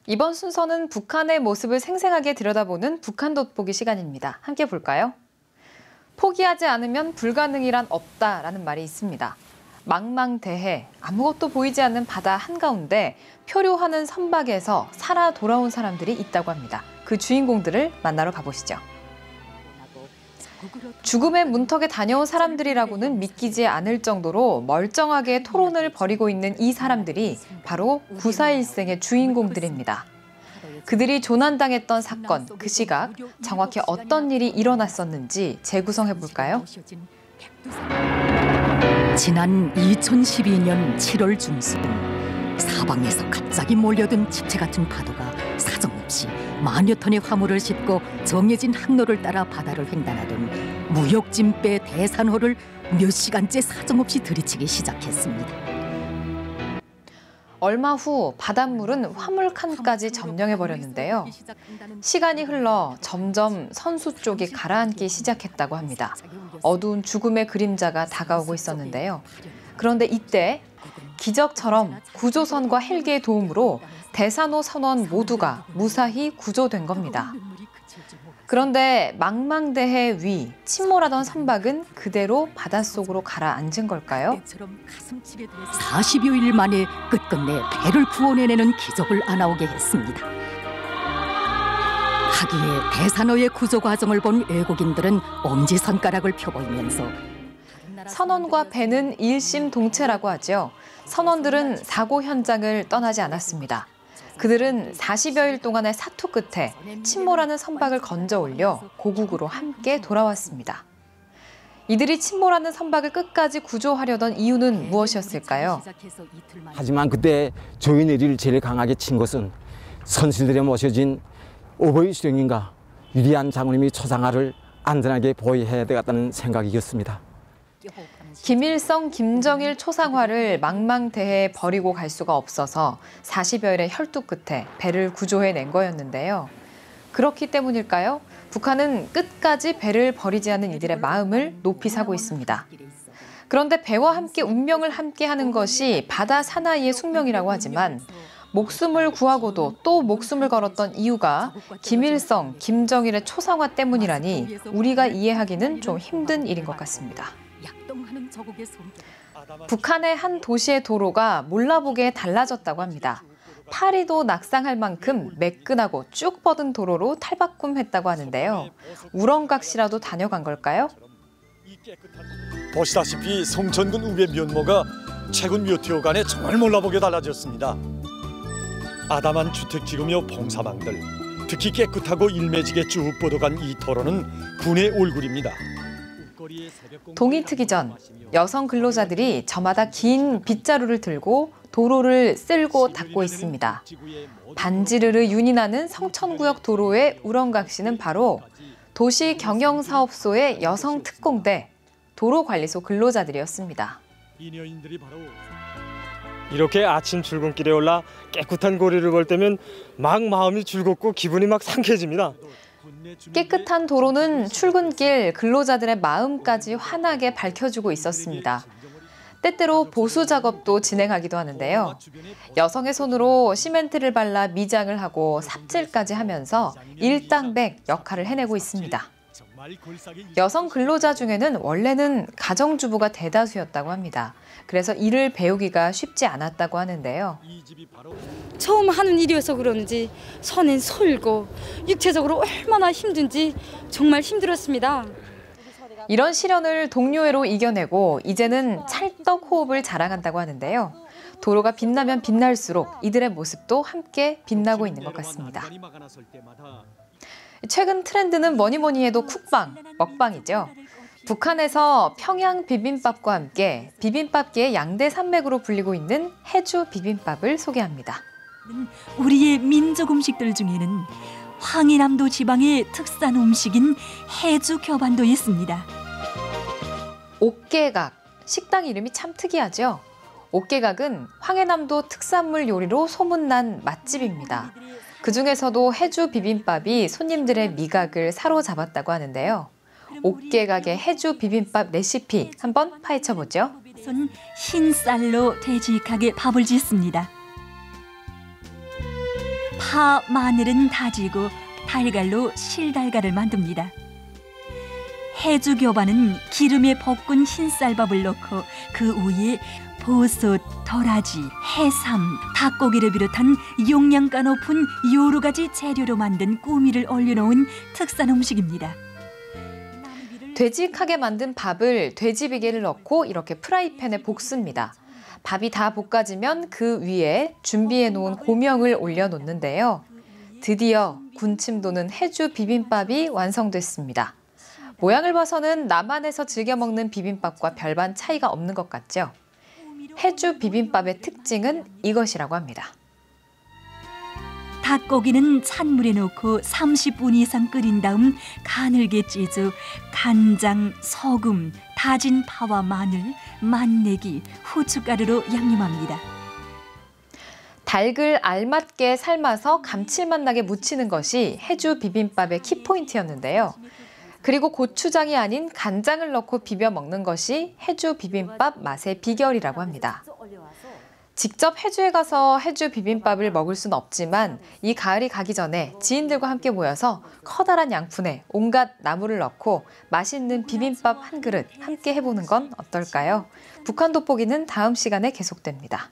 이번 순서는 북한의 모습을 생생하게 들여다보는 북한 돋보기 시간입니다. 함께 볼까요? 포기하지 않으면 불가능이란 없다라는 말이 있습니다. 망망대해, 아무것도 보이지 않는 바다 한가운데 표류하는 선박에서 살아 돌아온 사람들이 있다고 합니다. 그 주인공들을 만나러 가보시죠. 죽음의 문턱에 다녀온 사람들이라고는 믿기지 않을 정도로 멀쩡하게 토론을 벌이고 있는 이 사람들이 바로 9.4일생의 주인공들입니다. 그들이 조난당했던 사건, 그 시각, 정확히 어떤 일이 일어났었는지 재구성해볼까요? 지난 2012년 7월 중순, 사방에서 갑자기 몰려든 집채 같은 파도가 사정없이 만여 톤의 화물을 싣고 정해진 항로를 따라 바다를 횡단하던 무역진배 대산호를 몇 시간째 사정없이 들이치기 시작했습니다. 얼마 후 바닷물은 화물칸까지 점령해버렸는데요. 시간이 흘러 점점 선수 쪽이 가라앉기 시작했다고 합니다. 어두운 죽음의 그림자가 다가오고 있었는데요. 그런데 이때 기적처럼 구조선과 헬기의 도움으로 대산호 선원 모두가 무사히 구조된 겁니다. 그런데 망망대해 위, 침몰하던 선박은 그대로 바닷속으로 가라앉은 걸까요? 40여일 만에 끝끝내 배를 구원해내는 기적을 안아오게 했습니다. 하기에 대산호의 구조 과정을 본 외국인들은 엄지손가락을 펴보이면서 선원과 배는 일심동체라고 하죠. 선원들은 사고 현장을 떠나지 않았습니다. 그들은 40여일 동안의 사투 끝에 침몰하는 선박을 건져 올려 고국으로 함께 돌아왔습니다. 이들이 침몰하는 선박을 끝까지 구조하려던 이유는 무엇이었을까요? 하지만 그때 조이내리를 제일 강하게 친 것은 선수들에 모셔진 오보이 수령님과 유리한 장군님이 초상화를 안전하게 보호해야 되겠다는 생각이었습니다. 김일성, 김정일 초상화를 망망대해에 버리고 갈 수가 없어서 40여일의 혈투 끝에 배를 구조해낸 거였는데요. 그렇기 때문일까요? 북한은 끝까지 배를 버리지 않는 이들의 마음을 높이 사고 있습니다. 그런데 배와 함께 운명을 함께하는 것이 바다 사나이의 숙명이라고 하지만 목숨을 구하고도 또 목숨을 걸었던 이유가 김일성, 김정일의 초상화 때문이라니 우리가 이해하기는 좀 힘든 일인 것 같습니다. 북한의 한 도시의 도로가 몰라보게 달라졌다고 합니다. 파리도 낙상할 만큼 매끈하고 쭉 뻗은 도로로 탈바꿈했다고 하는데요. 우렁각시라도 다녀간 걸까요? 보시다시피 송천군 우배 면모가 최근 몇 해여간에 정말 몰라보게 달라졌습니다. 아담한 주택지구며 봉사망들, 특히 깨끗하고 일매지게 쭉 뻗어간 이 도로는 군의 얼굴입니다. 동이 트기 전 여성 근로자들이 저마다 긴 빗자루를 들고 도로를 쓸고 닦고 있습니다. 반지르르 윤이 나는 성천구역 도로의 우렁각시는 바로 도시경영사업소의 여성 특공대, 도로관리소 근로자들이었습니다. 이렇게 아침 출근길에 올라 깨끗한 고리를 볼 때면 막 마음이 즐겁고 기분이 막 상쾌해집니다. 깨끗한 도로는 출근길 근로자들의 마음까지 환하게 밝혀주고 있었습니다. 때때로 보수 작업도 진행하기도 하는데요. 여성의 손으로 시멘트를 발라 미장을 하고 삽질까지 하면서 일당백 역할을 해내고 있습니다. 여성 근로자 중에는 원래는 가정주부가 대다수였다고 합니다. 그래서 일을 배우기가 쉽지 않았다고 하는데요. 처음 하는 일이어서 그런지 손엔 설고 육체적으로 얼마나 힘든지 정말 힘들었습니다. 이런 시련을 동료애로 이겨내고 이제는 찰떡 호흡을 자랑한다고 하는데요. 도로가 빛나면 빛날수록 이들의 모습도 함께 빛나고 있는 것 같습니다. 최근 트렌드는 뭐니 해도 쿡방, 먹방이죠. 북한에서 평양 비빔밥과 함께 비빔밥계의 양대 산맥으로 불리고 있는 해주 비빔밥을 소개합니다. 우리의 민족 음식들 중에는 황해남도 지방의 특산 음식인 해주 겨반도 있습니다. 옥계각, 식당 이름이 참 특이하죠. 옥계각은 황해남도 특산물 요리로 소문난 맛집입니다. 그중에서도 해주 비빔밥이 손님들의 미각을 사로잡았다고 하는데요. 옥계각의 해주 비빔밥 레시피 한번 파헤쳐보죠. 흰 쌀로 되직하게 밥을 짓습니다. 파, 마늘은 다지고 달걀로 실달걀을 만듭니다. 해주 교반은 기름에 볶은 흰쌀밥을 넣고 그 위에 버섯, 도라지, 해삼, 닭고기를 비롯한 용량가 높은 여러 가지 재료로 만든 꾸미를 올려놓은 특산 음식입니다. 되직하게 만든 밥을 돼지비계를 넣고 이렇게 프라이팬에 볶습니다. 밥이 다 볶아지면 그 위에 준비해 놓은 고명을 올려놓는데요. 드디어 군침 도는 해주 비빔밥이 완성됐습니다. 모양을 봐서는 남한에서 즐겨 먹는 비빔밥과 별반 차이가 없는 것 같죠? 해주 비빔밥의 특징은 이것이라고 합니다. 닭고기는 찬물에 넣고 30분 이상 끓인 다음 가늘게 찢어 간장, 소금, 다진 파와 마늘, 맛내기, 후춧가루로 양념합니다. 닭을 알맞게 삶아서 감칠맛 나게 무치는 것이 해주 비빔밥의 키포인트였는데요. 그리고 고추장이 아닌 간장을 넣고 비벼 먹는 것이 해주 비빔밥 맛의 비결이라고 합니다. 직접 해주에 가서 해주 비빔밥을 먹을 수는 없지만 이 가을이 가기 전에 지인들과 함께 모여서 커다란 양푼에 온갖 나물을 넣고 맛있는 비빔밥 한 그릇 함께 해보는 건 어떨까요? 북한 돋보기는 다음 시간에 계속됩니다.